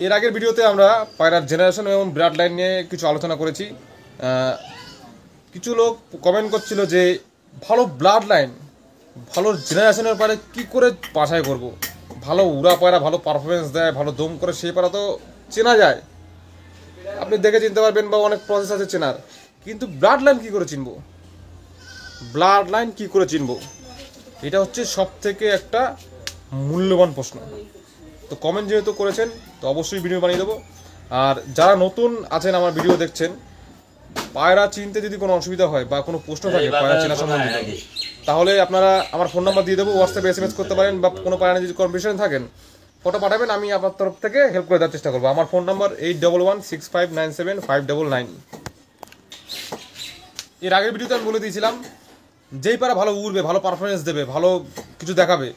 এর আগের ভিডিওতে আমরা পায়রার জেনারেশন এবং ব্লাড লাইন নিয়ে কিছু আলোচনা করেছি। কিছু লোক কমেন্ট করছিল যে ভালো ব্লাড লাইন ভালো জেনারেশনের পায়রা কী করে বাছাই করব। ভালো উড়া পায়রা ভালো পারফরমেন্স দেয়, ভালো দম করে, সেই পায়রা তো চেনা যায়, আপনি দেখে চিনতে পারবেন বা অনেক প্রসেস আছে চেনার। কিন্তু ব্লাড লাইন কী করে চিনব, ব্লাড লাইন কী করে চিনব, এটা হচ্ছে সব থেকে একটা মূল্যবান প্রশ্ন। তো কমেন্ট যেহেতু করেছেন তো অবশ্যই ভিডিও বানিয়ে দেবো। আর যারা নতুন আছেন আমার ভিডিও দেখছেন, পায়রা চিনতে যদি কোনো অসুবিধা হয় বা কোনো প্রশ্ন থাকে পায়রা চেনা সম্বন্ধিত, তাহলে আপনারা আমার ফোন নাম্বার দিয়ে দেবো, হোয়াটসঅ্যাপে SMS করতে পারেন, বা কোনো পায়রা যদি কনফিউশন থাকেন ফটো পাঠাবেন, আমি আপনার তরফ থেকে হেল্প করে দেওয়ার চেষ্টা করবো। আমার ফোন নাম্বার 8116597599। এর আগের ভিডিওতে আমি বলে দিয়েছিলাম যেই পায়রা ভালো উড়বে, ভালো পারফরমেন্স দেবে, ভালো কিছু দেখাবে,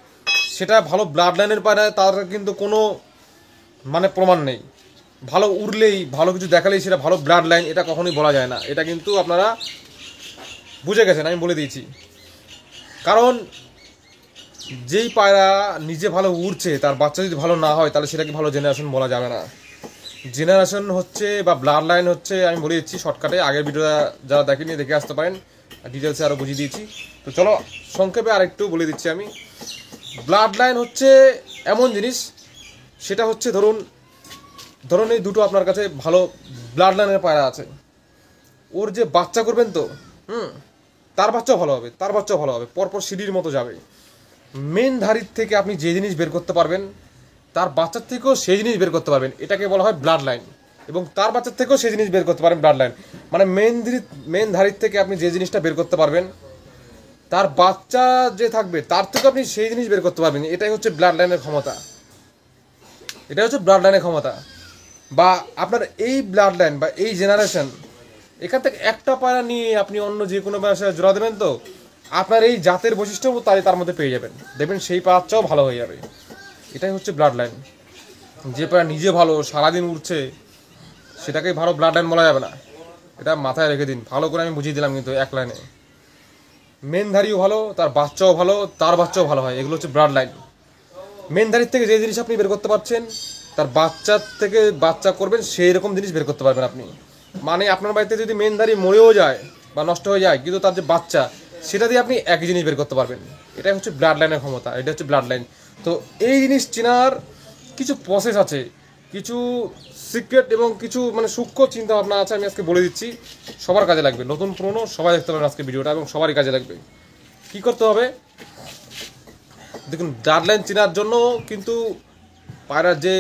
সেটা ভালো ব্লাড লাইনের পায়রা, তার কিন্তু কোনো মানে প্রমাণ নেই। ভালো উড়লেই ভালো কিছু দেখালেই সেটা ভালো ব্লাড লাইন, এটা কখনোই বলা যায় না। এটা কিন্তু আপনারা বুঝে গেছেন, আমি বলে দিয়েছি। কারণ যেই পায়রা নিজে ভালো উড়ছে তার বাচ্চা যদি ভালো না হয় তাহলে সেটাকে ভালো জেনারেশন বলা যাবে না। জেনারেশন হচ্ছে বা ব্লাড লাইন হচ্ছে, আমি বলে দিচ্ছি শর্টকাটে, আগের ভিডিওটা যারা দেখেনি দেখে আসতে পারেন, ডিটেলসে আরও বুঝিয়ে দিয়েছি। তো চলো সংক্ষেপে আরেকটু বলে দিচ্ছি আমি। ব্লাড লাইন হচ্ছে এমন জিনিস, সেটা হচ্ছে ধরুন এই দুটো আপনার কাছে ভালো ব্লাড লাইনের পায়রা আছে, ওর যে বাচ্চা করবেন তো তার বাচ্চাও ভালো হবে, তার বাচ্চাও ভালো হবে, পরপর সিঁড়ির মতো যাবে। মেন ধারির থেকে আপনি যে জিনিস বের করতে পারবেন তার বাচ্চার থেকেও সেই জিনিস বের করতে পারবেন, এটাকে বলা হয় ব্লাড লাইন। এবং তার বাচ্চার থেকেও সেই জিনিস বের করতে পারেন ব্লাড লাইন, মানে মেন ধারির থেকে আপনি যে জিনিসটা বের করতে পারবেন তার বাচ্চা যে থাকবে তার থেকে আপনি সেই জিনিস বের করতে পারবেন। এটাই হচ্ছে ব্লাড লাইনের ক্ষমতা, এটাই হচ্ছে ব্লাড লাইনের ক্ষমতা। বা আপনার এই ব্লাড লাইন বা এই জেনারেশন, এখান থেকে একটা পায়রা নিয়ে আপনি অন্য যে কোনো ব্যবসায় জোড়া দেবেন তো আপনার এই জাতের বৈশিষ্ট্য তার মধ্যে পেয়ে যাবেন, দেখবেন সেই বাচ্চাও ভালো হয়ে যাবে। এটাই হচ্ছে ব্লাড লাইন। যে পায়রা নিজে ভালো সারাদিন উঠছে সেটাকে ভালো ব্লাড লাইন বলা যাবে না, এটা মাথায় রেখে দিন। ভালো করে আমি বুঝিয়ে দিলাম কিন্তু এক লাইনে। মেনধারিও ভালো, তার বাচ্চাও ভালো, তার বাচ্চাও ভালো হয়, এগুলো হচ্ছে ব্লাড লাইন। মেনধারির থেকে যে জিনিস আপনি বের করতে পারছেন তার বাচ্চার থেকে বাচ্চা করবেন সেই রকম জিনিস বের করতে পারবেন আপনি। মানে আপনার বাড়িতে যদি মেনধারি মরেও যায় বা নষ্ট হয়ে যায়, কিন্তু তার যে বাচ্চা সেটা দিয়ে আপনি একই জিনিস বের করতে পারবেন। এটাই হচ্ছে ব্লাড লাইনের ক্ষমতা, এটা হচ্ছে ব্লাড লাইন। তো এই জিনিস চেনার কিছু প্রসেস আছে, কিছু সিক্রেট এবং কিছু মানে সূক্ষ্ম চিন্তা ভাবনা আছে, আমি আজকে বলে দিচ্ছি। সবার কাজে লাগবে, নতুন পুরনো সবাই দেখতে পাবেন আজকে ভিডিওটা, এবং সবারই কাজে লাগবে। কি করতে হবে দেখুন, ব্লাড লাইন চেনার জন্য কিন্তু পায়রার যে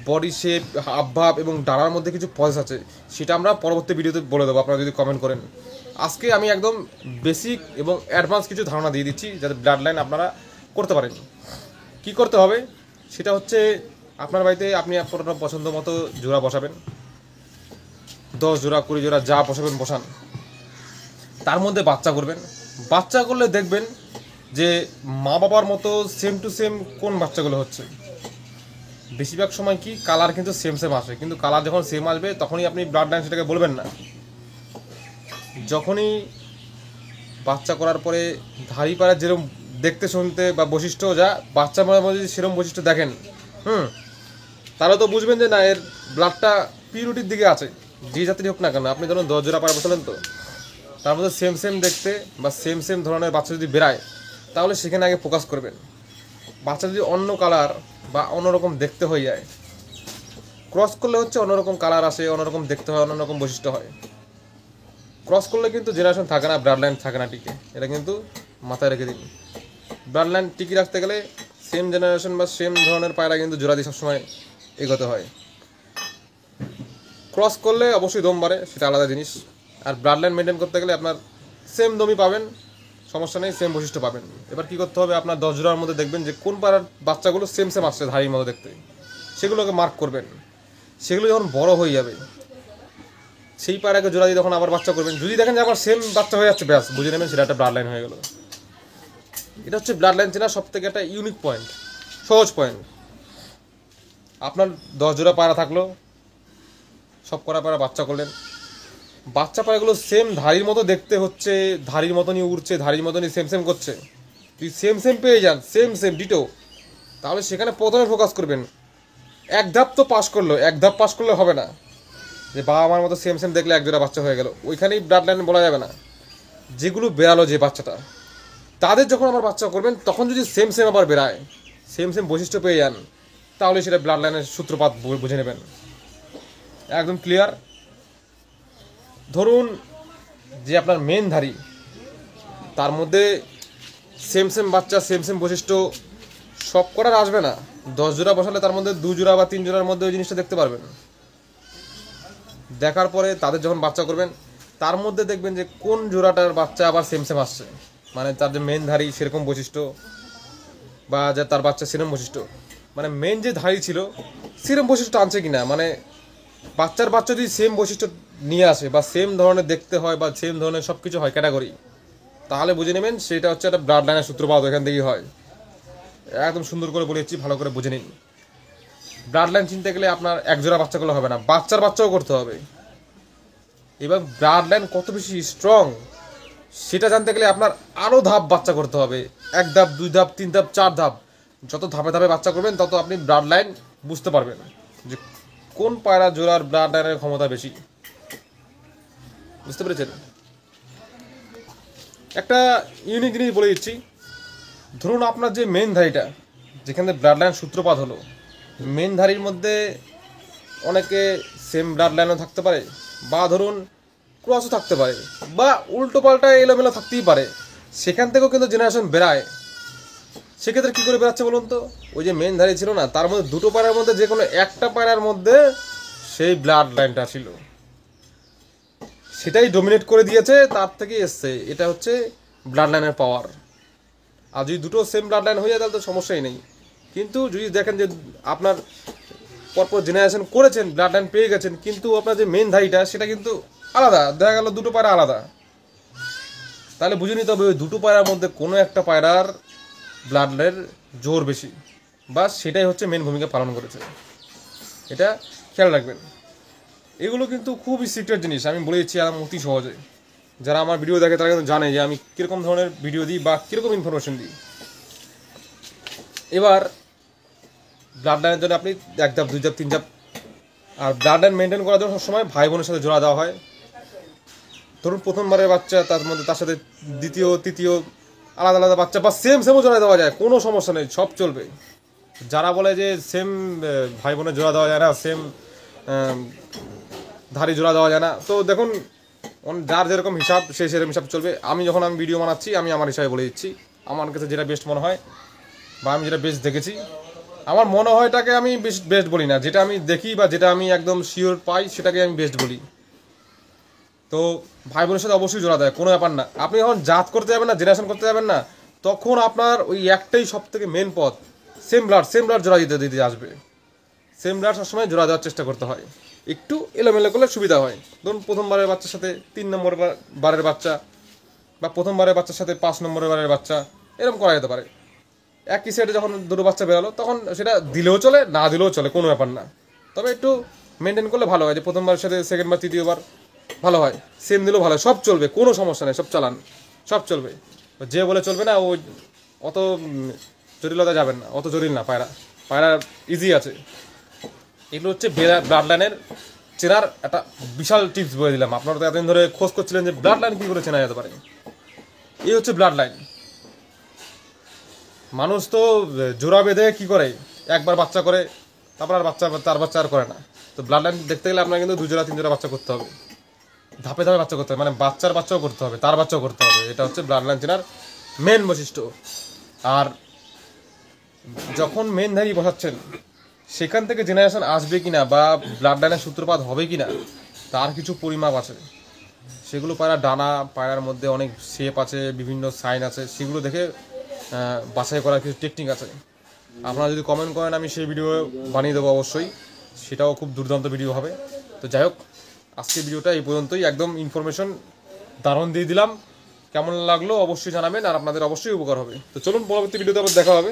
বডি শেপ, হাবভাব এবং ডানার মধ্যে কিছু প্রসেস আছে, সেটা আমরা পরবর্তী ভিডিওতে বলে দেবো, আপনারা যদি কমেন্ট করেন। আজকে আমি একদম বেসিক এবং অ্যাডভান্স কিছু ধারণা দিয়ে দিচ্ছি যাতে ব্লাড লাইন আপনারা করতে পারেন। কি করতে হবে সেটা হচ্ছে, আপনার বাড়িতে আপনি আপনার পছন্দ মতো জোড়া বসাবেন, 10 জোড়া 20 জোড়া যা বসাবেন বসান। তার মধ্যে বাচ্চা করবেন। বাচ্চা করলে দেখবেন যে মা বাবার মতো সেম টু সেম কোন বাচ্চাগুলো হচ্ছে। বেশিরভাগ সময় কি কালার কিন্তু সেম সেম আসে, কিন্তু কালার যখন সেম আসবে তখনই আপনি ব্লাড লাইন সেটাকে বলবেন না। যখনই বাচ্চা করার পরে ধাড়ি পাড়ার যেরকম দেখতে শুনতে বা বৈশিষ্ট্য যা বাচ্চা মনে যদি সেরকম বৈশিষ্ট্য দেখেন তাহলে তো বুঝবেন যে না, এর ব্লাডটা পিউরিটির দিকে আছে। যে জাতির হোক না কেন, আপনি ধরুন 10 জোড়া পায়রা বসালেন তো তার মধ্যে সেম সেম দেখতে বা সেম সেম ধরনের বাচ্চা যদি বেরায় তাহলে সেখানে আগে ফোকাস করবেন। বাচ্চা যদি অন্য কালার বা অন্যরকম দেখতে হয়ে যায়, ক্রস করলে হচ্ছে অন্যরকম কালার আসে, অন্যরকম দেখতে হয়, অন্যরকম বৈশিষ্ট্য হয়। ক্রস করলে কিন্তু জেনারেশন থাকে না, ব্লাড লাইন থাকে না টিকে, এটা কিন্তু মাথায় রেখে দিন। ব্লাড লাইন টিকে রাখতে গেলে সেম জেনারেশন বা সেম ধরনের পায়রা কিন্তু জোড়া দিয়ে সবসময় এগোতে হয়। ক্রস করলে অবশ্যই দম বাড়ে, সেটা আলাদা জিনিস। আর ব্লাড লাইন মেনটেন করতে গেলে আপনার সেম দমই পাবেন, সমস্যা নেই, সেম বৈশিষ্ট্য পাবেন। এবার কী করতে হবে, আপনার 10 জোড়ার মধ্যে দেখবেন যে কোন পায়রার বাচ্চাগুলো সেম সেম আসছে ধাড়ির মতো দেখতে, সেগুলোকে মার্ক করবেন। সেগুলো যখন বড় হয়ে যাবে সেই পায়রাকে জোড়া দিয়ে তখন আবার বাচ্চা করবেন। যদি দেখেন যে আবার সেম বাচ্চা হয়ে যাচ্ছে, ব্যাস বুঝে নেবেন সেটা একটা ব্লাড লাইন হয়ে গেল। এটা হচ্ছে ব্লাড লাইন চেনার সব থেকে একটা ইউনিক পয়েন্ট, সহজ পয়েন্ট। আপনার 10 জোড়া পায়রা থাকলো, সব করা পায়রা বাচ্চা করলেন, বাচ্চা পায়রাগুলো সেম ধাড়ির মতো দেখতে হচ্ছে, ধাড়ির মতনই উড়ছে, ধাড়ির মতনই সেম সেম করছে। যদি সেম সেম পেয়ে যান, সেম সেম ডিটো, তাহলে সেখানে প্রথমে ফোকাস করবেন। এক ধাপ তো পাস করলো, এক ধাপ পাস করলে হবে না যে বাবা আমার মতো সেম সেম দেখলে এক জোড়া বাচ্চা হয়ে গেল, ওইখানেই ব্লাড লাইন বলা যাবে না। যেগুলো বেরালো যে বাচ্চাটা, তাদের যখন আবার বাচ্চা করবেন তখন যদি সেম সেম আবার বেরায়, সেম সেম বৈশিষ্ট্য পেয়ে যান, তাহলে সেটা ব্লাড লাইনের সূত্রপাত বুঝে নেবেন। একদম ক্লিয়ার। ধরুন যে আপনার মেন ধারী, তার মধ্যে সেম সেম বাচ্চা সেম সেম বৈশিষ্ট্য সব করার আসবে না। 10 জোড়া বসালে তার মধ্যে 2 জোড়া বা 3 জোড়ার মধ্যে ওই জিনিসটা দেখতে পারবেন। দেখার পরে তাদের যখন বাচ্চা করবেন, তার মধ্যে দেখবেন যে কোন জোড়াটার বাচ্চা আবার সেম সেম আসছে, মানে তার যে মেন ধারী সেরকম বৈশিষ্ট্য, বা যে তার বাচ্চা সেরকম বৈশিষ্ট্য, মানে মেন যে ধারী ছিল সেরকম বৈশিষ্ট্য আনছে কিনা, মানে বাচ্চা যদি সেম বৈশিষ্ট্য নিয়ে আসে বা সেম ধরনের দেখতে হয় বা সেম ধরনের সব কিছু হয় ক্যাটাগরি, তাহলে বুঝে নেবেন সেটা হচ্ছে একটা ব্লাড লাইনের সূত্রপাত, এখান থেকেই হয়। একদম সুন্দর করে বলেছি, ভালো করে বুঝে নিন। ব্লাড লাইন চিনতে গেলে আপনার এক জোড়া বাচ্চা করলে হবে না, বাচ্চাও করতে হবে। এবার ব্লাড লাইন কত বেশি স্ট্রং সেটা জানতে গেলে আপনার আরও ধাপ বাচ্চা করতে হবে, 1 ধাপ 2 ধাপ 3 ধাপ 4 ধাপ, যত ধাপে ধাপে বাচ্চা করবেন তত আপনি ব্লাড লাইন বুঝতে পারবেন যে কোন পায়রা জোড়ার ব্লাড লাইনের ক্ষমতা বেশি। বুঝতে পেরেছেন? একটা ইউনিক জিনিস বলে দিচ্ছি। ধরুন আপনার যে মেন ধারীটা, যেখানে ব্লাড লাইন সূত্রপাত হলো, মেন ধারীর মধ্যে অনেকে সেম ব্লাড লাইনও থাকতে পারে, বা ধরুন ক্রসও থাকতে পারে, বা উল্টো পাল্টা এলোমেলো থাকতেই পারে, সেখান থেকেও কিন্তু জেনারেশন বেরায়। সেক্ষেত্রে কী করে বেরাচ্ছে বলুন তো? ওই যে মেন ধারী ছিল না, তার মধ্যে দুটো পায়রার মধ্যে যে কোনো একটা পায়রার মধ্যে সেই ব্লাড লাইনটা ছিল, সেটাই ডমিনেট করে দিয়েছে, তার থেকে এসছে। এটা হচ্ছে ব্লাড লাইনের পাওয়ার। আর যদি দুটো সেম ব্লাড লাইন হয়ে যায় তাহলে তো সমস্যাই নেই। কিন্তু যদি দেখেন যে আপনার পরপর জেনারেশন করেছেন, ব্লাড লাইন পেয়ে গেছেন, কিন্তু আপনার যে মেন ধারীটা সেটা কিন্তু আলাদা, দেখা গেল দুটো পায়রা আলাদা, তাহলে বুঝে নিতে হবে ওই দুটো পায়রার মধ্যে কোনো একটা পায়রার ব্লাড লাইনের জোর বেশি, বা সেটাই হচ্ছে মেন ভূমিকা পালন করেছে। এটা খেয়াল রাখবেন। এগুলো কিন্তু খুবই সিক্রেট জিনিস, আমি বলে দিচ্ছি একদম অতি সহজে। যারা আমার ভিডিও দেখে তারা কিন্তু জানে যে আমি কীরকম ধরনের ভিডিও দিই বা কীরকম ইনফরমেশন দিই। এবার ব্লাড লাইনের জন্য আপনি 1 ধাপ 2 ধাপ 3 ধাপ, আর ব্লাড লাইন মেনটেন করার জন্য সবসময় ভাই বোনের সাথে জোড়া দেওয়া হয়। ধরুন প্রথমবারের বাচ্চা, তার মধ্যে তার সাথে দ্বিতীয় তৃতীয় আলাদা আলাদা বাচ্চা, বা সেমও জোড়া দেওয়া যায়, কোনো সমস্যা নেই, সব চলবে। যারা বলে যে সেম ভাই বোনের জোড়া দেওয়া যায় না, সেম ধারী জোড়া দেওয়া যায় না, তো দেখুন যার যেরকম হিসাব সে সেরকম হিসাব চলবে। আমি যখন ভিডিও বানাচ্ছি আমি আমার হিসাবে বলে দিচ্ছি, আমার কাছে যেটা বেস্ট মনে হয় বা আমি যেটা বেস্ট দেখেছি, আমার মনে হয় এটাকে আমি বেস্ট বলি না, যেটা আমি দেখি বা যেটা আমি একদম শিওর পাই সেটাকে আমি বেস্ট বলি। তো ভাই বোনের সাথে অবশ্যই জোড়া দেয়, কোনো ব্যাপার না। আপনি যখন জাত করতে যাবেন না, জেনারেশন করতে যাবেন না, তখন আপনার ওই একটাই সব থেকে মেন পথ, সেম ব্লাড জোড়া দিতে আসবে। সেম ব্লাড সবসময় জোড়া দেওয়ার চেষ্টা করতে হয়, একটু এলোমেলো করলে সুবিধা হয়। ধরুন প্রথমবারের বাচ্চার সাথে 3 নম্বর বারের বাচ্চা, বা প্রথমবারের বাচ্চার সাথে 5 নম্বরের বারের বাচ্চা, এরকম করা যেতে পারে। একই সাইডে যখন দুটো বাচ্চা বেরোলো তখন সেটা দিলেও চলে, না দিলেও চলে, কোনো ব্যাপার না। তবে একটু মেনটেন করলে ভালো হয়, যে প্রথমবারের সাথে সেকেন্ডবার তৃতীয়বার ভালো হয়, সেম দিলেও ভালো হয়, সব চলবে, কোনো সমস্যা নেই, সব চালান, সব চলবে। যে বলে চলবে না, ওই অত জটিলতা যাবেন না, অত জটিল না। পায়রা ইজি আছে। এগুলো হচ্ছে ব্লাড লাইনের চেনার একটা বিশাল টিপস বলে দিলাম। আপনারা তো এতদিন ধরে খোঁজ করছিলেন যে ব্লাড লাইন কী করে চেনা যেতে পারে। এই হচ্ছে ব্লাড লাইন। মানুষ তো জোড়া বেঁধে কী করে, একবার বাচ্চা করে, তারপর আর তার বাচ্চা আর করে না। তো ব্লাড লাইন দেখতে গেলে আপনার কিন্তু 2 জোড়া 3 জোড়া বাচ্চা করতে হবে, ধাপে ধাপে বাচ্চা করতে হবে, মানে বাচ্চাও করতে হবে, তার বাচ্চাও করতে হবে। এটা হচ্ছে ব্লাড লাইন চেনার মেন বৈশিষ্ট্য। আর যখন মেন ধারী বসাচ্ছেন, সেখান থেকে জেনারেশন আসবে কিনা বা ব্লাড লাইনের সূত্রপাত হবে কিনা, তার কিছু পরিমাপ আছে। সেগুলো ডানা পায়রার মধ্যে অনেক শেপ আছে, বিভিন্ন সাইন আছে, সেগুলো দেখে বাছাই করার কিছু টেকনিক আছে। আপনারা যদি কমেন্ট করেন আমি সেই ভিডিও বানিয়ে দেবো অবশ্যই, সেটাও খুব দুর্দান্ত ভিডিও হবে। তো যাই হোক, আজকের ভিডিওটা এই পর্যন্তই। একদম ইনফরমেশন দারুণ দিয়ে দিলাম। কেমন লাগলো অবশ্যই জানাবেন, আর আপনাদের অবশ্যই উপকার হবে। তো চলুন, পরবর্তী ভিডিওতে আবার দেখা হবে।